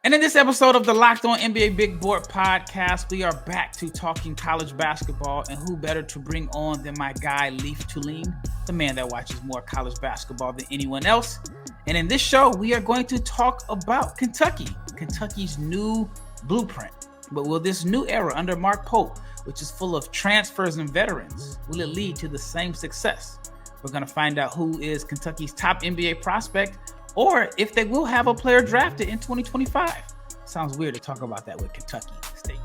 And in this episode of the Locked On NBA Big Board podcast, we are back to talking college basketball, and who better to bring on than my guy, Leif Thulin, the man that watches more college basketball than anyone else. And in this show, we are going to talk about Kentucky's new blueprint. But will this new era under Mark Pope, which is full of transfers and veterans, will it lead to the same success? We're going to find out who is Kentucky's top NBA prospect, or if they will have a player drafted in 2025. Sounds weird to talk about that with Kentucky State.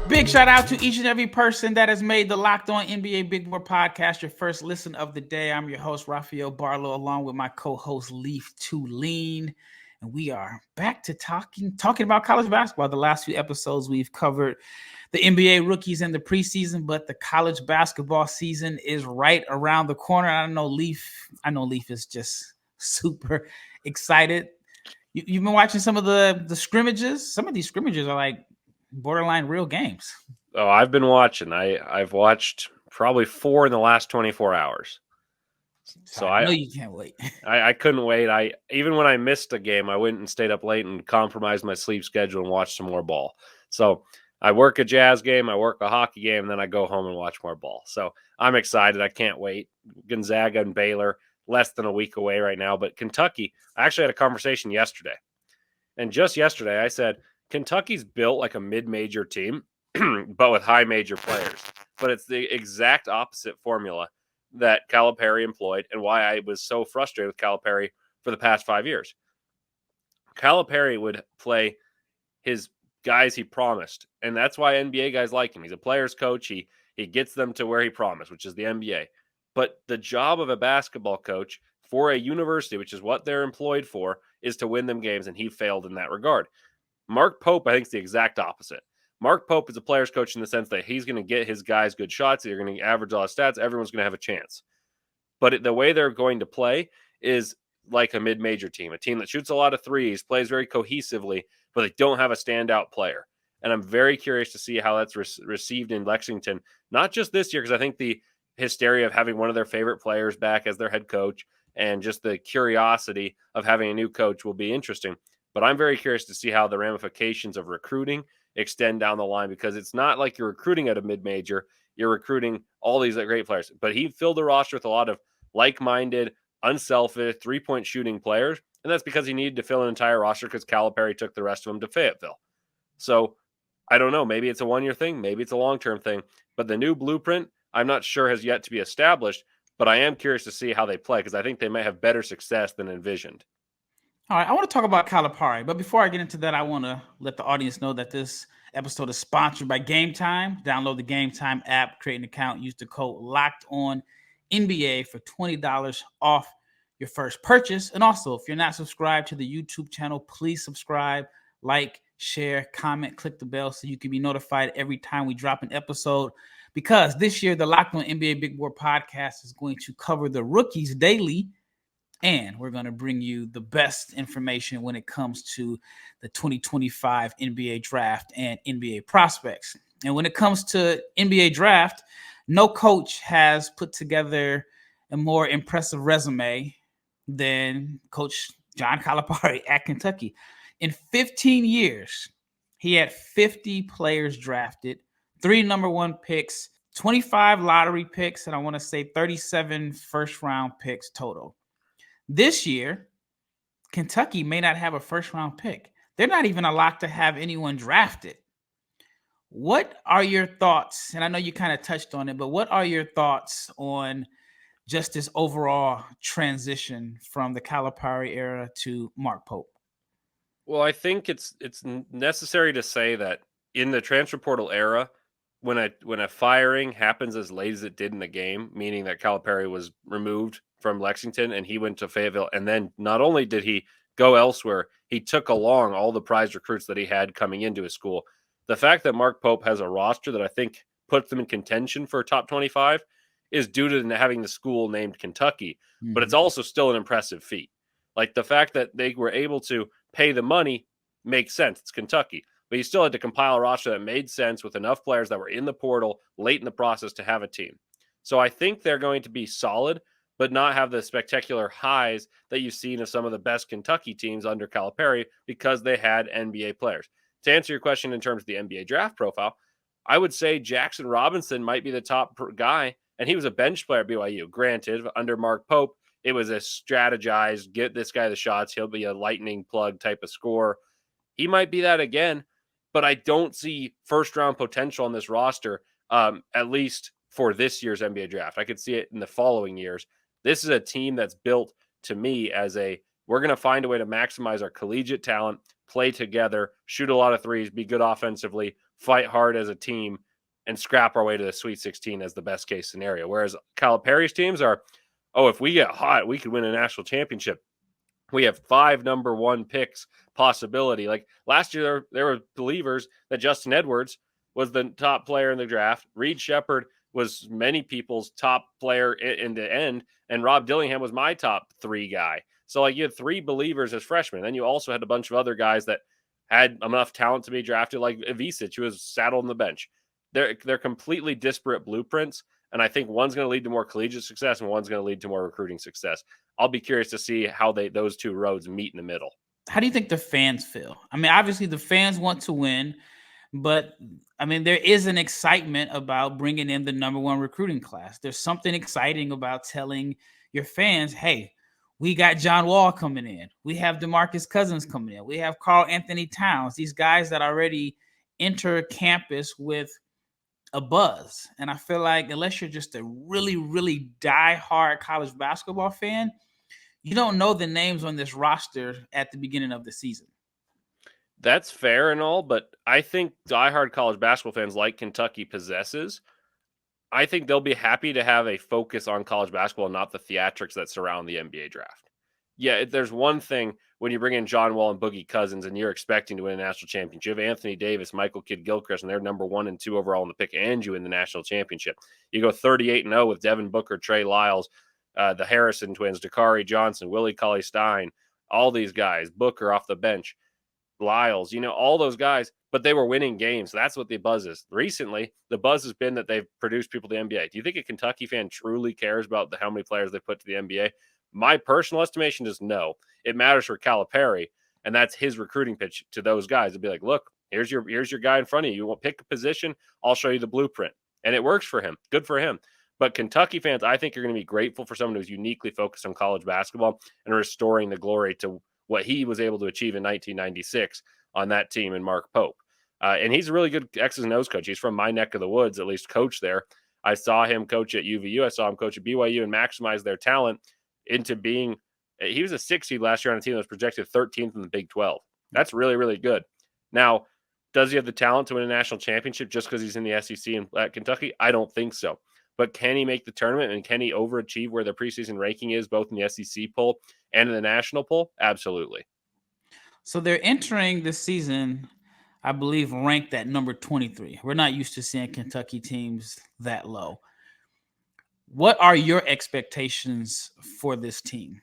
Big shout out to each and every person that has made the Locked On NBA Big Board podcast your first listen of the day. I'm your host, Rafael Barlowe, along with my co-host, Leif Thulin. And we are back to talking about college basketball. The last few episodes we've covered the NBA rookies in the preseason, but the college basketball season is right around the corner. I know Leif is just super excited. You've been watching some of the scrimmages. Some of these scrimmages are like borderline real games. Oh, I've been watching. I've watched probably 4 in the last 24 hours. So I know you can't wait. I couldn't wait. Even when I missed a game, I went and stayed up late and compromised my sleep schedule and watched some more ball. So I work a Jazz game, I work a hockey game, and then I go home and watch more ball. So I'm excited. I can't wait. Gonzaga and Baylor, less than a week away right now. But Kentucky, I actually had a conversation yesterday. And just yesterday, I said, Kentucky's built like a mid-major team, but with high-major players. But it's the exact opposite formula that Calipari employed, and why I was so frustrated with Calipari for the past 5 years. Calipari would play his guys he promised, and that's why NBA guys like him. He's a player's coach. He gets them to where he promised, which is the NBA. But the job of a basketball coach for a university, which is what they're employed for, is to win them games, and he failed in that regard. Mark Pope, I think, is the exact opposite. Mark Pope is a player's coach in the sense that he's going to get his guys good shots. They're going to average all his stats. Everyone's going to have a chance. But the way they're going to play is like a mid-major team, a team that shoots a lot of threes, plays very cohesively, but they don't have a standout player. And I'm very curious to see how that's received in Lexington, not just this year, because I think the hysteria of having one of their favorite players back as their head coach and just the curiosity of having a new coach will be interesting. But I'm very curious to see how the ramifications of recruiting extend down the line, because it's not like you're recruiting at a mid-major. You're recruiting all these great players. But he filled the roster with a lot of like-minded, unselfish, three-point shooting players, and that's because he needed to fill an entire roster because Calipari took the rest of them to Fayetteville. So I don't know. Maybe it's a one-year thing. Maybe it's a long-term thing. But the new blueprint, I'm not sure has yet to be established, but I am curious to see how they play, because I think they may have better success than envisioned. All right, I want to talk about Calipari, but before I get into that, I want to let the audience know that this episode is sponsored by Game Time. Download the Game Time app, create an account, use the code LOCKEDONNBA for $20 off your first purchase. And also, if you're not subscribed to the YouTube channel, please subscribe, like, share, comment, click the bell so you can be notified every time we drop an episode. Because this year, the Locked On NBA Big Board podcast is going to cover the rookies daily, and we're going to bring you the best information when it comes to the 2025 NBA draft and NBA prospects. And when it comes to NBA draft, no coach has put together a more impressive resume than Coach John Calipari at Kentucky. In 15 years, he had 50 players drafted, 3 number 1 picks, 25 lottery picks, and I want to say 37 first-round picks total. This year, Kentucky may not have a first-round pick. They're not even a lock to have anyone drafted. What are your thoughts? And I know you kind of touched on it, but what are your thoughts on just this overall transition from the Calipari era to Mark Pope? Well, I think it's necessary to say that in the transfer portal era, when a firing happens as late as it did in the game, meaning that Calipari was removed from Lexington and he went to Fayetteville, and then not only did he go elsewhere, he took along all the prize recruits that he had coming into his school. The fact that Mark Pope has a roster that I think puts them in contention for a top 25 is due to having the school named Kentucky, but it's also still an impressive feat. Like, the fact that they were able to pay the money makes sense. It's Kentucky. But you still had to compile a roster that made sense with enough players that were in the portal late in the process to have a team. So I think they're going to be solid, but not have the spectacular highs that you've seen of some of the best Kentucky teams under Calipari because they had NBA players. To answer your question in terms of the NBA draft profile, I would say Jaxson Robinson might be the top guy, and he was a bench player at BYU. Granted, under Mark Pope, it was a strategized, get this guy the shots, he'll be a lightning plug type of scorer. He might be that again, but I don't see first round potential on this roster, at least for this year's NBA draft. I could see it in the following years. This is a team that's built to me as we're going to find a way to maximize our collegiate talent, play together, shoot a lot of threes, be good offensively, fight hard as a team, and scrap our way to the Sweet 16 as the best case scenario. Whereas Calipari's teams are, if we get hot, we could win a national championship. We have 5 number 1 picks possibility. Like last year, there were believers that Justin Edwards was the top player in the draft. Reed Shepherd was many people's top player in the end, and Rob Dillingham was my top 3 guy. So like you had 3 believers as freshmen. Then you also had a bunch of other guys that had enough talent to be drafted, like Ivisic, who was saddled on the bench. They're completely disparate blueprints, and I think one's going to lead to more collegiate success and one's going to lead to more recruiting success. I'll be curious to see how those two roads meet in the middle. How do you think the fans feel? I mean, obviously the fans want to win, but I mean, there is an excitement about bringing in the number 1 recruiting class. There's something exciting about telling your fans, hey, we got John Wall coming in. We have DeMarcus Cousins coming in. We have Karl Anthony Towns, these guys that already enter campus with a buzz. And I feel like unless you're just a really, really diehard college basketball fan, you don't know the names on this roster at the beginning of the season. That's fair and all, but I think diehard college basketball fans like Kentucky possesses. I think they'll be happy to have a focus on college basketball, not the theatrics that surround the NBA draft. Yeah, there's one thing when you bring in John Wall and Boogie Cousins and you're expecting to win a national championship. You have Anthony Davis, Michael Kidd-Gilchrist, and they're number 1 and 2 overall in the pick, and you win the national championship. You go 38-0 with Devin Booker, Trey Lyles, the Harrison twins, Dakari Johnson, Willie Cauley-Stein, all these guys, Booker off the bench, Lyles, all those guys, but they were winning games. That's what the buzz is. Recently, the buzz has been that they've produced people to the NBA. Do you think a Kentucky fan truly cares about how many players they put to the NBA? My personal estimation is no. It matters for Calipari, and that's his recruiting pitch to those guys. It'd be like, look, here's your guy in front of you. You want to pick a position, I'll show you the blueprint. And it works for him. Good for him. But Kentucky fans, I think, are going to be grateful for someone who's uniquely focused on college basketball and restoring the glory to what he was able to achieve in 1996 on that team in Mark Pope. And he's a really good X's and O's coach. He's from my neck of the woods, at least coach there. I saw him coach at UVU. I saw him coach at BYU and maximize their talent into being – he was a 6 seed last year on a team that was projected 13th in the Big 12. That's really, really good. Now, does he have the talent to win a national championship just because he's in the SEC and at Kentucky? I don't think so. But can he make the tournament and can he overachieve where the preseason ranking is, both in the SEC poll and in the national poll? Absolutely. So they're entering this season, I believe, ranked at number 23. We're not used to seeing Kentucky teams that low. What are your expectations for this team?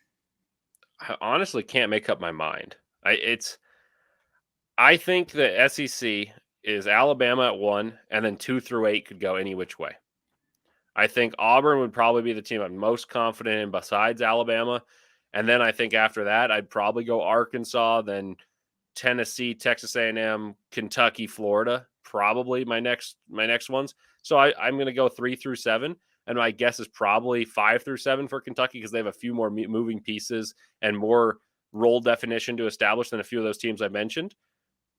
I honestly can't make up my mind. I think the SEC is Alabama at 1, and then 2 through 8 could go any which way. I think Auburn would probably be the team I'm most confident in besides Alabama. And then I think after that, I'd probably go Arkansas, then Tennessee, Texas A&M, Kentucky, Florida, probably my next ones. So I'm going to go 3 through 7. And my guess is probably 5 through 7 for Kentucky because they have a few more moving pieces and more role definition to establish than a few of those teams I mentioned.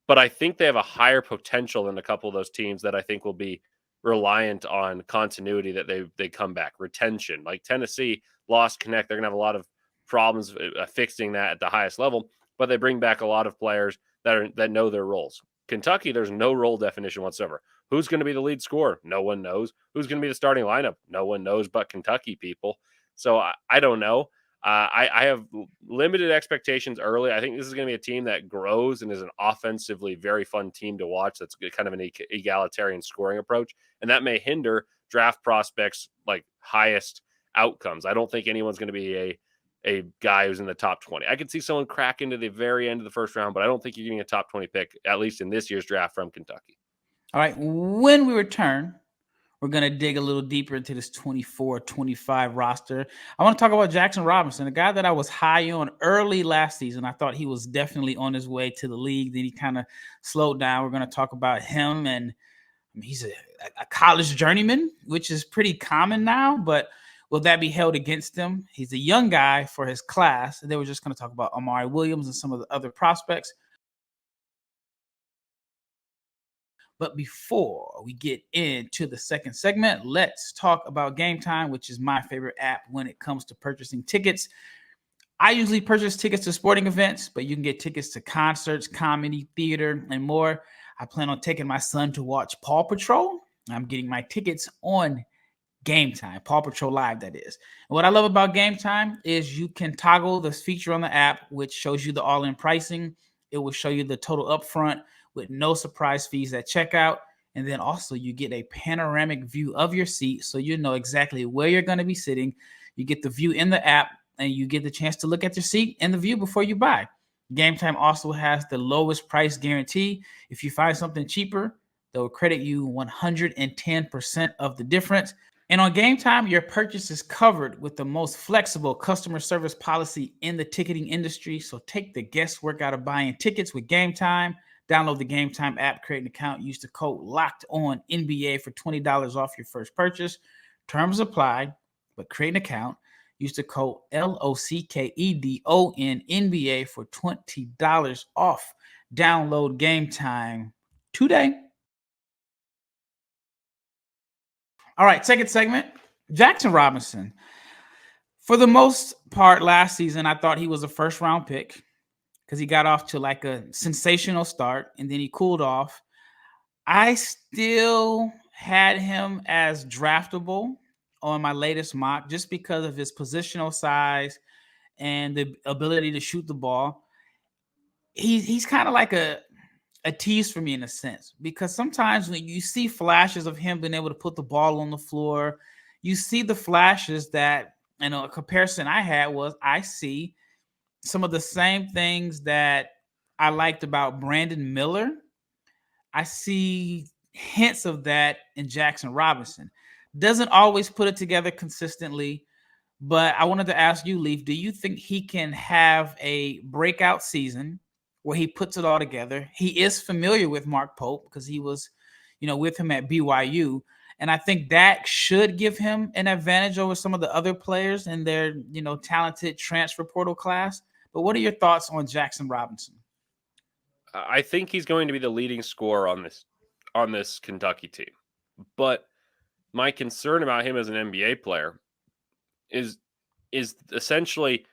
But I think they have a higher potential than a couple of those teams that I think will be reliant on continuity, that they come back. Retention, like Tennessee lost Connect. They're going to have a lot of problems fixing that at the highest level, but they bring back a lot of players that know their roles. Kentucky, there's no role definition whatsoever. Who's going to be the lead scorer? No one knows. Who's going to be the starting lineup? No one knows but Kentucky people. So I don't know. I have limited expectations early. I think this is going to be a team that grows and is an offensively very fun team to watch. That's kind of an egalitarian scoring approach. And that may hinder draft prospects like highest outcomes. I don't think anyone's going to be a guy who's in the top 20. I could see someone crack into the very end of the first round, but I don't think you're getting a top 20 pick, at least in this year's draft from Kentucky. All right. When we return, we're going to dig a little deeper into this 24-25 roster. I want to talk about Jaxson Robinson, a guy that I was high on early last season. I thought he was definitely on his way to the league. Then he kind of slowed down. We're going to talk about him, and he's a college journeyman, which is pretty common now, but will that be held against him? He's a young guy for his class. And they were just going to talk about Amari Williams and some of the other prospects. But before we get into the second segment, let's talk about Game Time, which is my favorite app when it comes to purchasing tickets. I usually purchase tickets to sporting events, but you can get tickets to concerts, comedy, theater, and more. I plan on taking my son to watch Paw Patrol. I'm getting my tickets on Game Time, Paw Patrol Live, that is. And what I love about Game Time is you can toggle this feature on the app, which shows you the all-in pricing. It will show you the total upfront with no surprise fees at checkout. And then also you get a panoramic view of your seat, so you know exactly where you're going to be sitting. You get the view in the app, and you get the chance to look at your seat and the view before you buy. Game Time also has the lowest price guarantee. If you find something cheaper, they'll credit you 110% of the difference. And on Game Time, your purchase is covered with the most flexible customer service policy in the ticketing industry. So take the guesswork out of buying tickets with Game Time. Download the Game Time app, create an account, use the code LOCKEDONNBA for $20 off your first purchase. Terms apply, but create an account. Use the code LOCKEDONNBA for $20 off. Download Game Time today. All right, second segment, Jaxson Robinson. For the most part last season, I thought he was a first-round pick because he got off to like a sensational start, and then he cooled off. I still had him as draftable on my latest mock just because of his positional size and the ability to shoot the ball. He's kind of like a tease for me in a sense, because sometimes when you see flashes of him being able to put the ball on the floor, you see the flashes that, a comparison I had was I see some of the same things that I liked about Brandon Miller. I see hints of that in Jaxson Robinson. Doesn't always put it together consistently, but I wanted to ask you, Leif, do you think he can have a breakout season where he puts it all together? He is familiar with Mark Pope because he was, with him at BYU. And I think that should give him an advantage over some of the other players in their, talented transfer portal class. But what are your thoughts on Jaxson Robinson? I think he's going to be the leading scorer on this Kentucky team. But my concern about him as an NBA player is essentially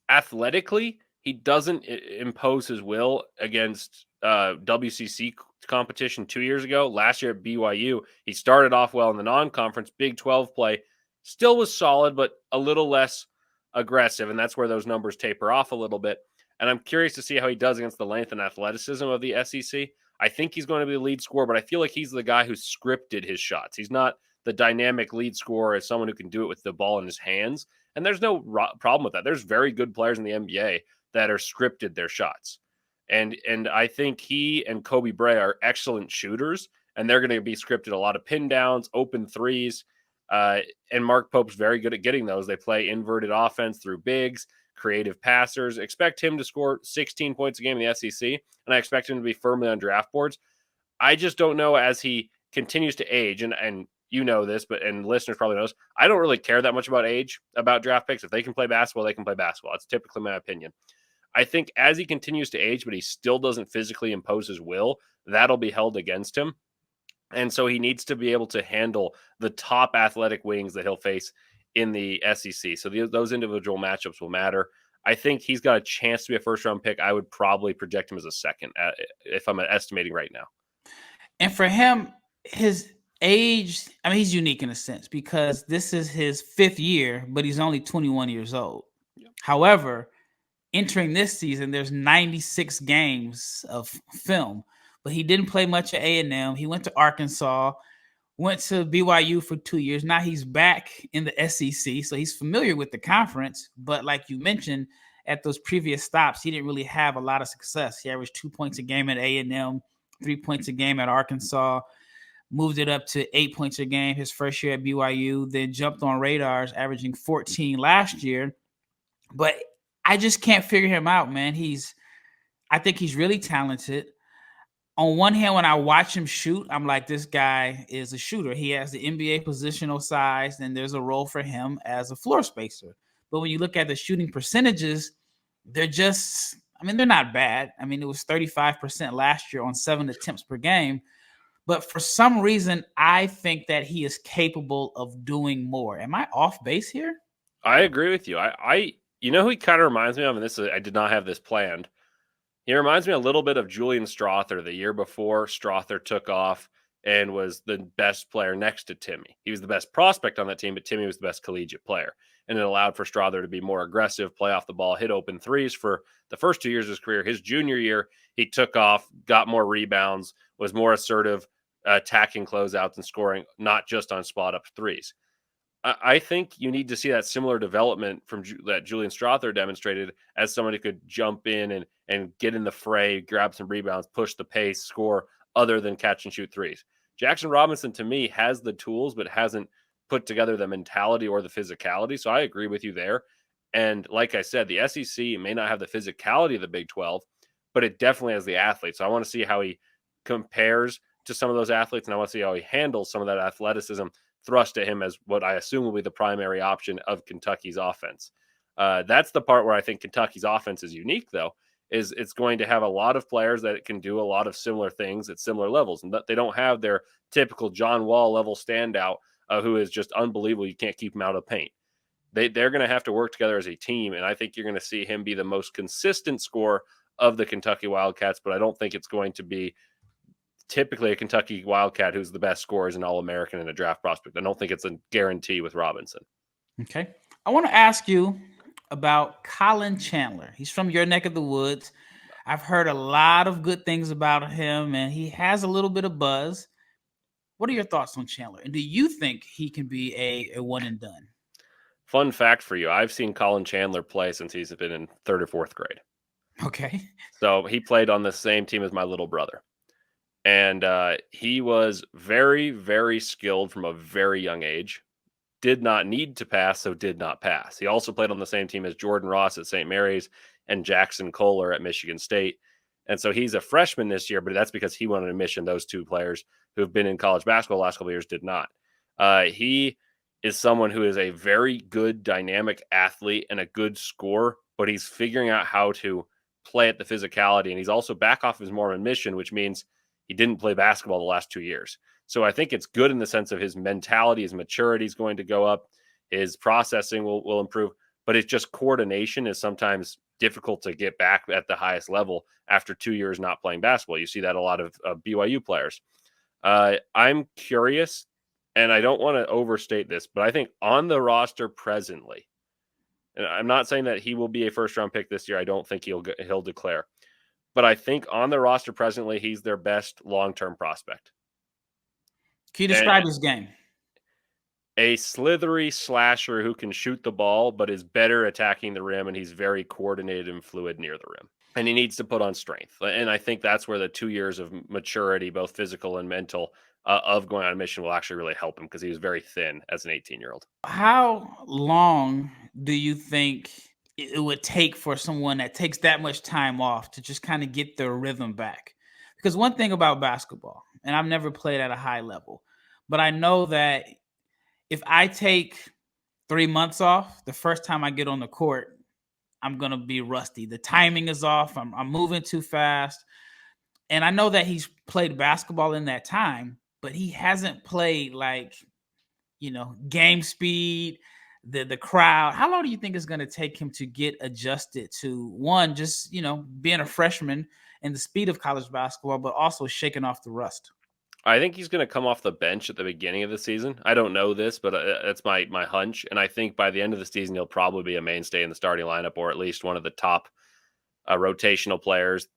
athletically, he doesn't impose his will against WCC competition 2 years ago. Last year at BYU, he started off well in the non-conference Big 12 play, still was solid, but a little less aggressive, and that's where those numbers taper off a little bit. And I'm curious to see how he does against the length and athleticism of the SEC. I think he's going to be the lead scorer, but I feel like he's the guy who scripted his shots. He's not the dynamic lead scorer as someone who can do it with the ball in his hands. And there's no problem with that. There's very good players in the NBA that are scripted their shots. And I think he and Koby Brea are excellent shooters, and they're going to be scripted a lot of pin downs, open threes. And Mark Pope's very good at getting those. They play inverted offense through bigs, creative passers. Expect him to score 16 points a game in the SEC, and I expect him to be firmly on draft boards. I just don't know as he continues to age, and you know this, and listeners probably know this, I don't really care that much about age, about draft picks. If they can play basketball, they can play basketball. That's typically my opinion. I think as he continues to age, but he still doesn't physically impose his will, that'll be held against him. And so he needs to be able to handle the top athletic wings that he'll face in the SEC. So those individual matchups will matter. I think he's got a chance to be a first-round pick. I would probably project him as a second if I'm estimating right now. And for him, his age, he's unique in a sense because this is his fifth year, but he's only 21 years old. Yep. However, entering this season, there's 96 games of film, but he didn't play much at A&M. He went to Arkansas, went to BYU for 2 years. Now he's back in the SEC, so he's familiar with the conference. But like you mentioned, at those previous stops, he didn't really have a lot of success. He averaged 2 points a game at A&M, 3 points a game at Arkansas. moved it up to 8 points a game his first year at BYU, then jumped on radars, averaging 14 last year. But I just can't figure him out, man. I think he's really talented. On one hand, when I watch him shoot, I'm like, this guy is a shooter. He has the NBA positional size, and there's a role for him as a floor spacer. But when you look at the shooting percentages, they're not bad. I mean, it was 35% last year on 7 attempts per game. But for some reason, I think that he is capable of doing more. Am I off base here? I agree with you. You know who he kind of reminds me of, and I did not have this planned. He reminds me a little bit of Julian Strother the year before Strother took off and was the best player next to Timmy. He was the best prospect on that team, but Timmy was the best collegiate player. And it allowed for Strother to be more aggressive, play off the ball, hit open threes for the first 2 years of his career. His junior year, he took off, got more rebounds, was more assertive, attacking closeouts and scoring, not just on spot-up threes. I think you need to see that similar development from that Julian Strother demonstrated as someone who could jump in and get in the fray, grab some rebounds, push the pace, score other than catch and shoot threes. Jaxson Robinson, to me, has the tools, but hasn't put together the mentality or the physicality. So I agree with you there. And like I said, the SEC may not have the physicality of the Big 12, but it definitely has the athletes. So I want to see how he compares to some of those athletes, and I want to see how he handles some of that athleticism thrust at him as what I assume will be the primary option of Kentucky's offense. That's the part where I think Kentucky's offense is unique, though, is it's going to have a lot of players that can do a lot of similar things at similar levels. And they don't have their typical John Wall level standout who is just unbelievable. You can't keep him out of paint. They're going to have to work together as a team, and I think you're going to see him be the most consistent scorer of the Kentucky Wildcats, but I don't think it's going to be typically a Kentucky Wildcat who's the best scorer is an All-American and a draft prospect. I don't think it's a guarantee with Robinson. Okay. I want to ask you about Collin Chandler. He's from your neck of the woods. I've heard a lot of good things about him, and he has a little bit of buzz. What are your thoughts on Chandler? And do you think he can be a one and done? Fun fact for you, I've seen Collin Chandler play since he's been in 3rd or 4th grade. Okay. So he played on the same team as my little brother. And he was very, very skilled from a very young age. Did not need to pass, so did not pass. He also played on the same team as Jordan Ross at St. Mary's and Jackson Kohler at Michigan State. And so he's a freshman this year, but that's because he won an admission. Those two players who have been in college basketball the last couple of years did not. He is someone who is a very good dynamic athlete and a good scorer, but he's figuring out how to play at the physicality. And he's also back off his Mormon mission, which means he didn't play basketball the last 2 years. So I think it's good in the sense of his mentality, his maturity is going to go up, his processing will improve, but it's just coordination is sometimes difficult to get back at the highest level after 2 years not playing basketball. You see that a lot of BYU players. I'm curious, and I don't want to overstate this, but I think on the roster presently, and I'm not saying that he will be a first-round pick this year. I don't think he'll declare. But I think on the roster presently, he's their best long-term prospect. Can you describe his game? A slithery slasher who can shoot the ball, but is better attacking the rim, and he's very coordinated and fluid near the rim. And he needs to put on strength. And I think that's where the 2 years of maturity, both physical and mental, of going on a mission will actually really help him because he was very thin as an 18-year-old. How long do you think it would take for someone that takes that much time off to just kind of get their rhythm back? Because one thing about basketball, and I've never played at a high level, but I know that if I take 3 months off, the first time I get on the court, I'm going to be rusty. The timing is off. I'm moving too fast. And I know that he's played basketball in that time, but he hasn't played game speed, the crowd. How long do you think it's going to take him to get adjusted to, one, just, being a freshman and the speed of college basketball, but also shaking off the rust? I think he's going to come off the bench at the beginning of the season. I don't know this, but that's my hunch. And I think by the end of the season, he'll probably be a mainstay in the starting lineup, or at least one of the top rotational players.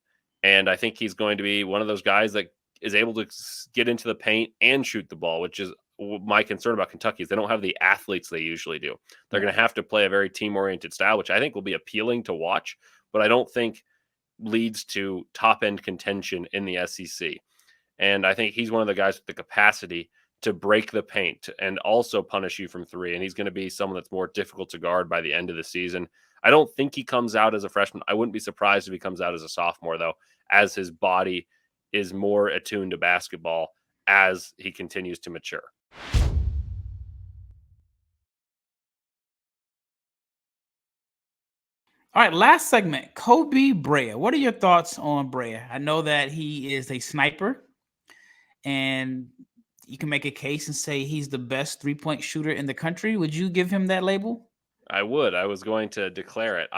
And I think he's going to be one of those guys that is able to get into the paint and shoot the ball, which is my concern about Kentucky is they don't have the athletes they usually do. They're going to have to play a very team-oriented style, which I think will be appealing to watch, but I don't think leads to top-end contention in the SEC. And I think he's one of the guys with the capacity to break the paint and also punish you from three. And he's going to be someone that's more difficult to guard by the end of the season. I don't think he comes out as a freshman. I wouldn't be surprised if he comes out as a sophomore, though, as his body is more attuned to basketball as he continues to mature. All right, last segment, Koby Brea. What are your thoughts on Brea? I know that he is a sniper, and you can make a case and say he's the best three-point shooter in the country. Would you give him that label? I would. I was going to declare it.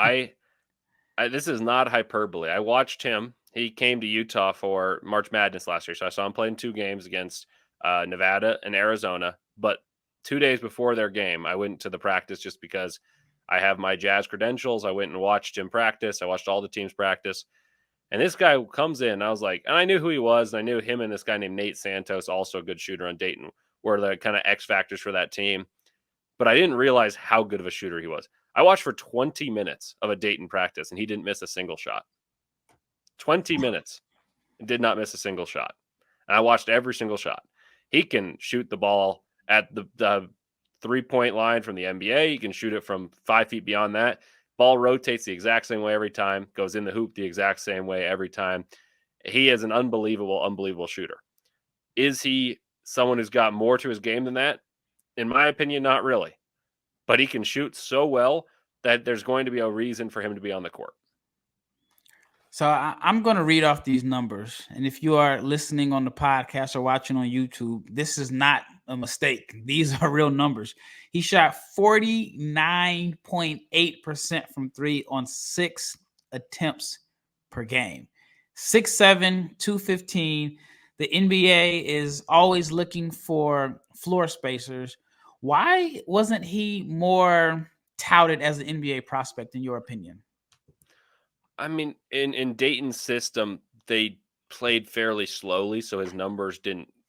This is not hyperbole. I watched him. He came to Utah for March Madness last year, so I saw him play in 2 games against Nevada and Arizona. But 2 days before their game, I went to the practice just because I have my Jazz credentials. I went and watched him practice. I watched all the teams practice. And this guy comes in, and I was like, and I knew who he was, and I knew him and this guy named Nate Santos, also a good shooter on Dayton, were the kind of X factors for that team. But I didn't realize how good of a shooter he was. I watched for 20 minutes of a Dayton practice, and he didn't miss a single shot. 20 minutes and did not miss a single shot. And I watched every single shot. He can shoot the ball at the 3-point line from the NBA. He can shoot it from 5 feet beyond that. Ball rotates the exact same way every time, goes in the hoop the exact same way every time. He is an unbelievable shooter. Is he someone who's got more to his game than that? In my opinion, not really. But he can shoot so well that there's going to be a reason for him to be on the court. So I'm going to read off these numbers. And if you are listening on the podcast or watching on YouTube, this is not a mistake. These are real numbers. He shot 49.8% from 3 on 6 attempts per game. 6'7", 215. The NBA is always looking for floor spacers. Why wasn't he more touted as an NBA prospect, in your opinion? I mean, in Dayton's system, they played fairly slowly, so his numbers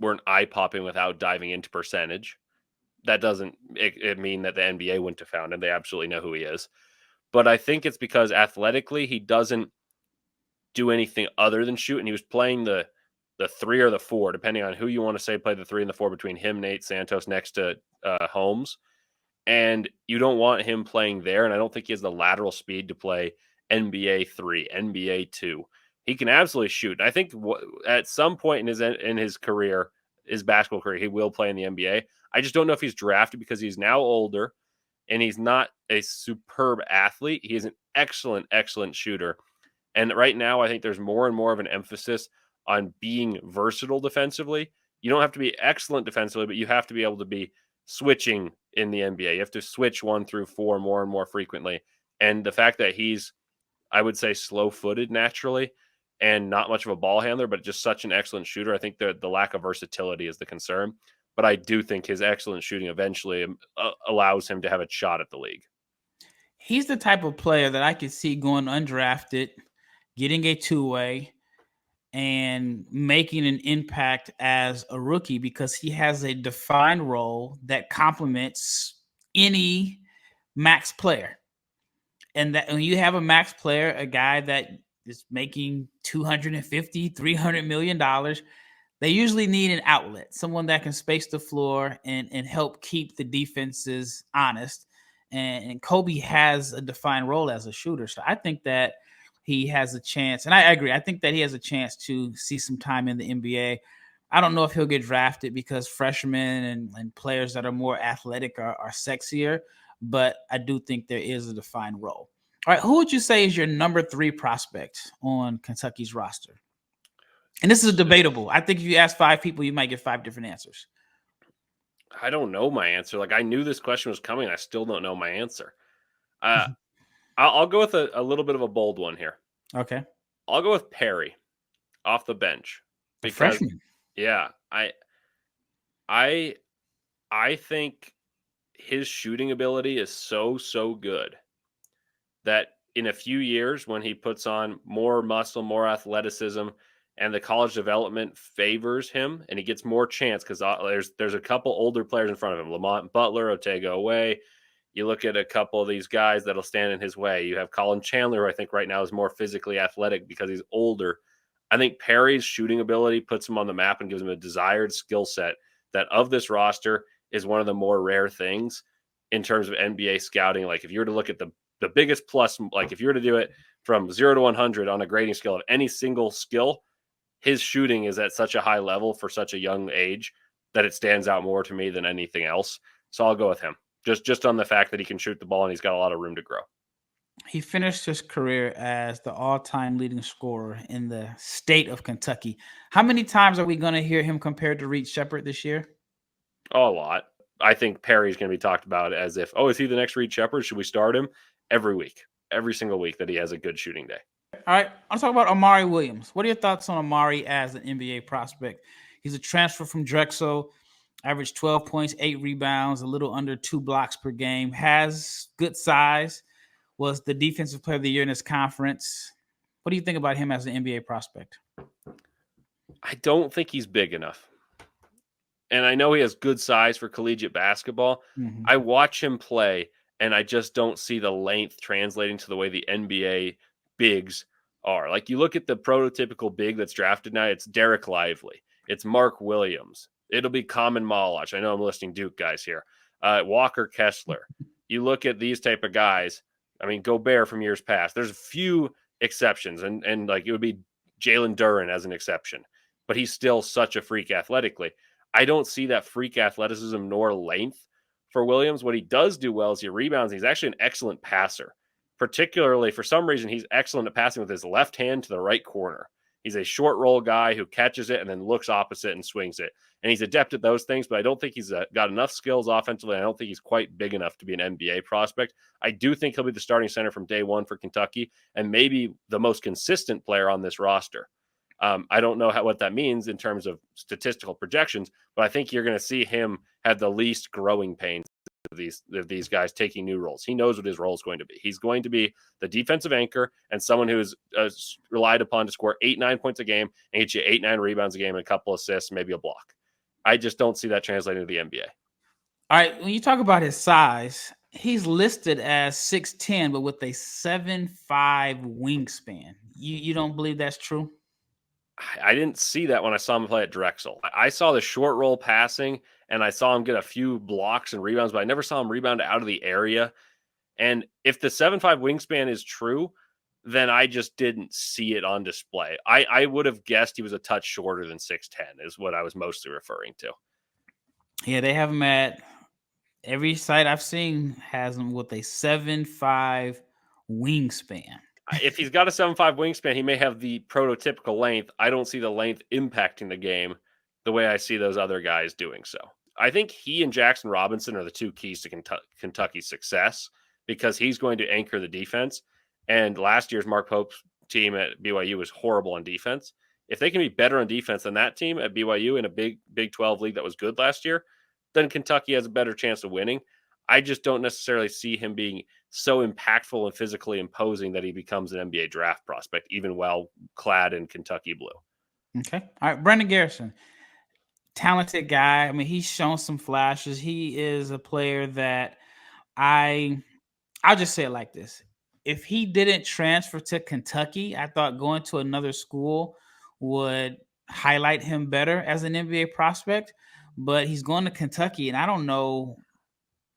weren't eye-popping without diving into percentage. That doesn't it mean that the NBA wouldn't have found him. They absolutely know who he is. But I think it's because athletically, he doesn't do anything other than shoot, and he was playing the 3 or the 4, depending on who you want to say played the 3 and the 4 between him, Nate Santos, next to Holmes. And you don't want him playing there, and I don't think he has the lateral speed to play NBA 3, NBA 2. He can absolutely shoot. I think at some point in his career, his basketball career, he will play in the NBA. I just don't know if he's drafted because he's now older and he's not a superb athlete. He is an excellent shooter. And right now, I think there's more and more of an emphasis on being versatile defensively. You don't have to be excellent defensively, but you have to be able to be switching in the NBA. You have to switch 1 through 4 more and more frequently. And the fact that he's, I would say, slow-footed naturally and not much of a ball handler, but just such an excellent shooter, I think the lack of versatility is the concern. But I do think his excellent shooting eventually allows him to have a shot at the league. He's the type of player that I could see going undrafted, getting a two-way, and making an impact as a rookie because he has a defined role that complements any max player. And that when you have a max player, a guy that is making $250, $300 million, they usually need an outlet, someone that can space the floor and help keep the defenses honest. And Koby has a defined role as a shooter. So I think that he has a chance. And I agree. I think that he has a chance to see some time in the NBA. I don't know if he'll get drafted because freshmen and players that are more athletic are sexier, but I do think there is a defined role. All right, who would you say is your number 3 prospect on Kentucky's roster? And this is debatable. I think if you ask 5 people, you might get 5 different answers. I don't know my answer. Like, I knew this question was coming. I still don't know my answer. I'll go with a little bit of a bold one here. Okay. I'll go with Perry off the bench. Because, freshman. Yeah. I think his shooting ability is so good that in a few years, when he puts on more muscle, more athleticism, and the college development favors him, and he gets more chance because there's a couple older players in front of him, Lamont Butler, Otega Oweh. You look at a couple of these guys that'll stand in his way. You have Collin Chandler, who I think right now is more physically athletic because he's older. I think Perry's shooting ability puts him on the map and gives him a desired skill set that of this roster is one of the more rare things in terms of NBA scouting. Like if you were to look at the biggest plus, like if you were to do it from 0 to 100 on a grading scale of any single skill, his shooting is at such a high level for such a young age that it stands out more to me than anything else. So I'll go with him just on the fact that he can shoot the ball and he's got a lot of room to grow. He finished his career as the all-time leading scorer in the state of Kentucky. How many times are we going to hear him compared to Reed Sheppard this year? Oh, a lot. I think Perry's going to be talked about as if, oh, is he the next Reed Sheppard? Should we start him every week, every single week that he has a good shooting day? All right, I'll talk about Amari Williams. What are your thoughts on Amari as an NBA prospect? He's a transfer from Drexel, averaged 12 points, 8 rebounds, a little under 2 blocks per game, has good size, was the defensive player of the year in his conference. What do you think about him as an NBA prospect? I don't think he's big enough. And I know he has good size for collegiate basketball. Mm-hmm. I watch him play, and I just don't see the length translating to the way the NBA bigs are. Like you look at the prototypical big that's drafted now, it's Derek Lively. It's Mark Williams. It'll be Common Malach. I know I'm listing Duke guys here. Walker Kessler. You look at these type of guys. I mean, Gobert from years past. There's a few exceptions, and like it would be Jalen Duren as an exception, but he's still such a freak athletically. I don't see that freak athleticism nor length for Williams. What he does do well is he rebounds. He's actually an excellent passer. Particularly, for some reason, he's excellent at passing with his left hand to the right corner. He's a short roll guy who catches it and then looks opposite and swings it. And he's adept at those things, but I don't think he's got enough skills offensively. I don't think he's quite big enough to be an NBA prospect. I do think he'll be the starting center from day one for Kentucky and maybe the most consistent player on this roster. I don't know what that means in terms of statistical projections, but I think you're going to see him have the least growing pains of these guys taking new roles. He knows what his role is going to be. He's going to be the defensive anchor and someone who is relied upon to score 8-9 points a game and get you 8-9 rebounds a game and a couple assists, maybe a block. I just don't see that translating to the NBA. All right, when you talk about his size, he's listed as 6'10", but with a 7'5" wingspan. You don't believe that's true? I didn't see that when I saw him play at Drexel. I saw the short roll passing and I saw him get a few blocks and rebounds, but I never saw him rebound out of the area. And if the 7'5" wingspan is true, then I just didn't see it on display. I would have guessed he was a touch shorter than 6'10" is what I was mostly referring to. Yeah, they have him at every site I've seen has him with a 7'5" wingspan. If he's got a 7'5" wingspan, he may have the prototypical length. I don't see the length impacting the game the way I see those other guys doing so. I think he and Jaxson Robinson are the two keys to Kentucky's success because he's going to anchor the defense. And last year's Mark Pope's team at BYU was horrible on defense. If they can be better on defense than that team at BYU in a Big 12 league that was good last year, then Kentucky has a better chance of winning. I just don't necessarily see him being so impactful and physically imposing that he becomes an NBA draft prospect, even while clad in Kentucky blue. Okay. All right. Brandon Garrison, talented guy. I mean, he's shown some flashes. He is a player that I'll just say it like this. If he didn't transfer to Kentucky, I thought going to another school would highlight him better as an NBA prospect, but he's going to Kentucky, and I don't know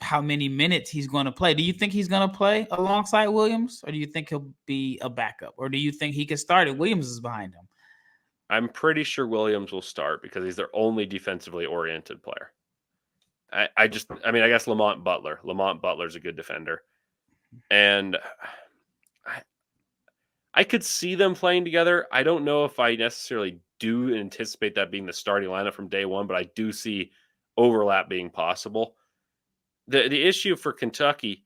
how many minutes he's going to play. Do you think he's going to play alongside Williams, or do you think he'll be a backup, or do you think he could start and Williams is behind him? I'm pretty sure Williams will start because he's their only defensively oriented player. I guess Lamont Butler's a good defender. And I could see them playing together. I don't know if I necessarily do anticipate that being the starting lineup from day one, but I do see overlap being possible. The issue for Kentucky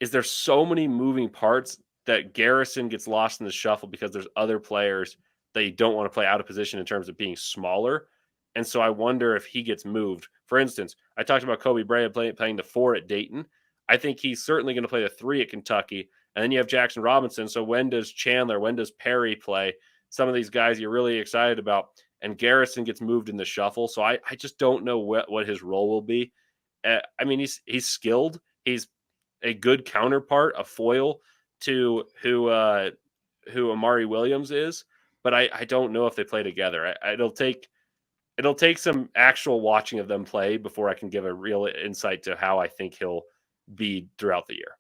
is there's so many moving parts that Garrison gets lost in the shuffle because there's other players that you don't want to play out of position in terms of being smaller. And so I wonder if he gets moved. For instance, I talked about Koby Brea playing the 4 at Dayton. I think he's certainly going to play the 3 at Kentucky. And then you have Jaxson Robinson. So when does Chandler, when does Perry play? Some of these guys you're really excited about. And Garrison gets moved in the shuffle. So I just don't know what his role will be. He's skilled. He's a good counterpart, a foil to who Amari Williams is. but I don't know if they play together. It'll take some actual watching of them play before I can give a real insight to how I think he'll be throughout the year.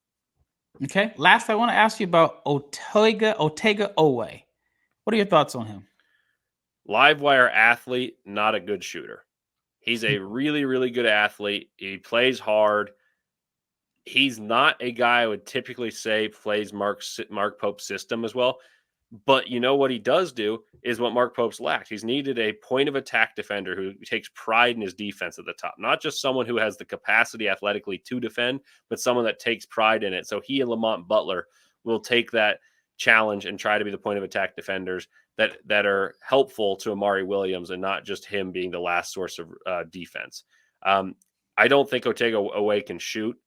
Okay. Last, I want to ask you about Otega Oweh. What are your thoughts on him? Live wire athlete, not a good shooter. He's a really, really good athlete. He plays hard. He's not a guy I would typically say plays Mark Pope's system as well. But you know what he does do is what Mark Pope's lacked. He's needed a point of attack defender who takes pride in his defense at the top, not just someone who has the capacity athletically to defend, but someone that takes pride in it. So he and Lamont Butler will take that challenge and try to be the point of attack defenders that are helpful to Amari Williams and not just him being the last source of defense. I don't think Otega Oweh can shoot.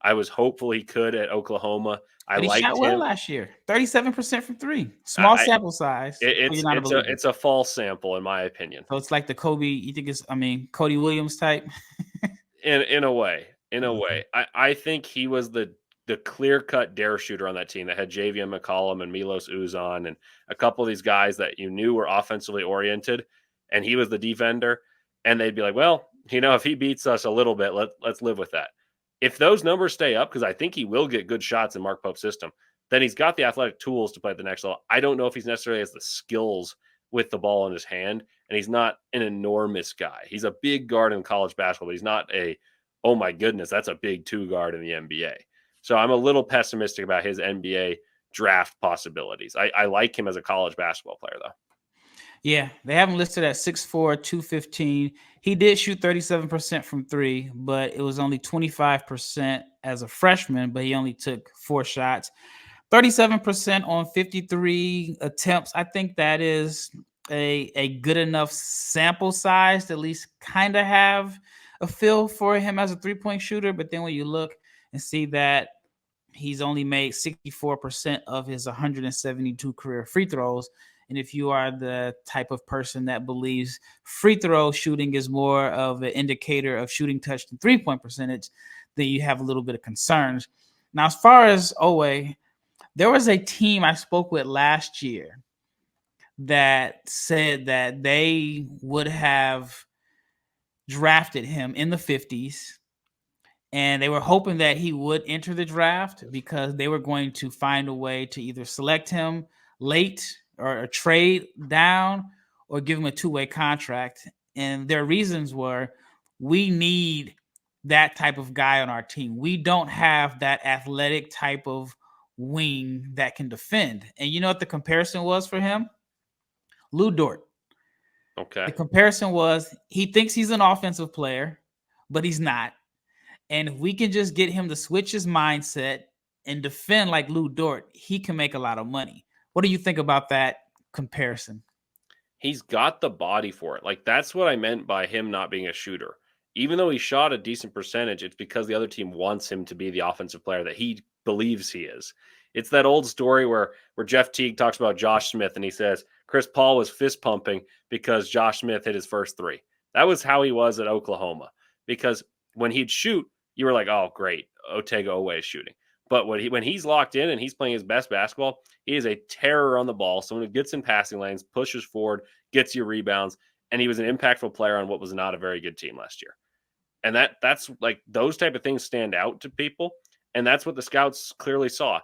I was hopeful he could at Oklahoma. But he liked shot well him last year. 37% from three. Small sample size. It's a false sample in my opinion. So it's like the Kobe. You think Cody Williams type? In a way. I think he was the clear-cut dare shooter on that team that had Javion McCollum and Milos Uzan and a couple of these guys that you knew were offensively oriented, and he was the defender. And they'd be like, well, if he beats us a little bit, let's live with that. If those numbers stay up, because I think he will get good shots in Mark Pope's system, then he's got the athletic tools to play at the next level. I don't know if he's necessarily has the skills with the ball in his hand, and he's not an enormous guy. He's a big guard in college basketball, but he's not oh my goodness, that's a big two guard in the NBA. So I'm a little pessimistic about his NBA draft possibilities. I like him as a college basketball player, though. Yeah, they have him listed at 6'4", 215. He did shoot 37% from three, but it was only 25% as a freshman, but he only took 4 shots. 37% on 53 attempts. I think that is a good enough sample size to at least kind of have a feel for him as a three-point shooter. But then when you look and see that he's only made 64% of his 172 career free throws, and if you are the type of person that believes free throw shooting is more of an indicator of shooting touch than three-point percentage, then you have a little bit of concerns. Now, as far as Oweh, there was a team I spoke with last year that said that they would have drafted him in the 50s, and they were hoping that he would enter the draft because they were going to find a way to either select him late or trade down or give him a two-way contract. And their reasons were, we need that type of guy on our team. We don't have that athletic type of wing that can defend. And you know what the comparison was for him? Lou Dort. Okay. The comparison was, he thinks he's an offensive player, but he's not. And if we can just get him to switch his mindset and defend like Lou Dort, he can make a lot of money. What do you think about that comparison? He's got the body for it. Like, that's what I meant by him not being a shooter. Even though he shot a decent percentage, it's because the other team wants him to be the offensive player that he believes he is. It's that old story where Jeff Teague talks about Josh Smith and he says Chris Paul was fist pumping because Josh Smith hit his first three. That was how he was at Oklahoma, because when he'd shoot, you were like, oh, great, Otega Oweh is shooting. But when he's locked in and he's playing his best basketball, he is a terror on the ball. Someone who gets in passing lanes, pushes forward, gets you rebounds, and he was an impactful player on what was not a very good team last year. And that's like, those type of things stand out to people, and that's what the scouts clearly saw.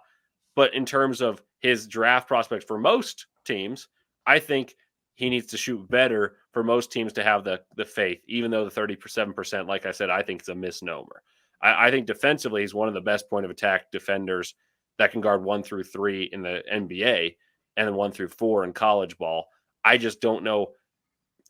But in terms of his draft prospects for most teams, I think he needs to shoot better for most teams to have the faith, even though the 37%, like I said, I think is a misnomer. I think defensively, he's one of the best point of attack defenders that can guard 1 through 3 in the NBA and then 1 through 4 in college ball. I just don't know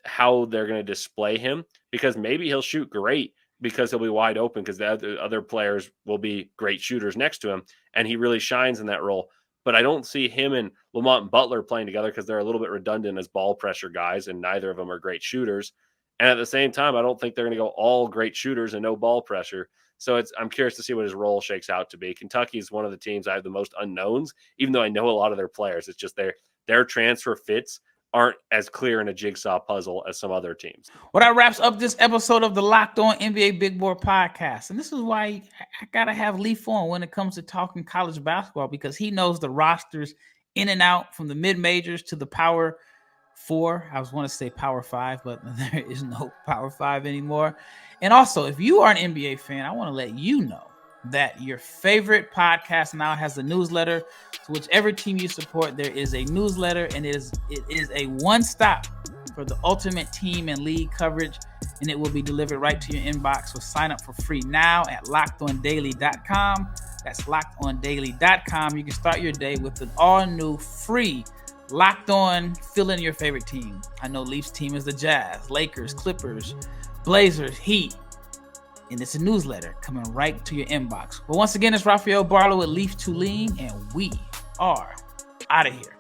how they're going to display him, because maybe he'll shoot great because he'll be wide open because the other players will be great shooters next to him, and he really shines in that role. But I don't see him and Lamont Butler playing together because they're a little bit redundant as ball pressure guys, and neither of them are great shooters. And at the same time, I don't think they're going to go all great shooters and no ball pressure. So I'm curious to see what his role shakes out to be. Kentucky is one of the teams I have the most unknowns, even though I know a lot of their players. It's just their transfer fits aren't as clear in a jigsaw puzzle as some other teams. Well, that wraps up this episode of the Locked On NBA Big Board Podcast. And this is why I got to have Leif on when it comes to talking college basketball, because he knows the rosters in and out, from the mid-majors to the power 4. I was want to say Power 5, but there is no Power 5 anymore. And also, if you are an NBA fan, I want to let you know that your favorite podcast now has a newsletter. To whichever team you support, there is a newsletter, and it is a one-stop for the ultimate team and league coverage, and it will be delivered right to your inbox. So sign up for free now at lockedondaily.com. That's lockedondaily.com. You can start your day with an all-new free Locked On, fill in your favorite team. I know Leafs team is the Jazz, Lakers, Clippers, Blazers, Heat. And it's a newsletter coming right to your inbox. But once again, it's Rafael Barlowe with Leaf Thulin, and we are out of here.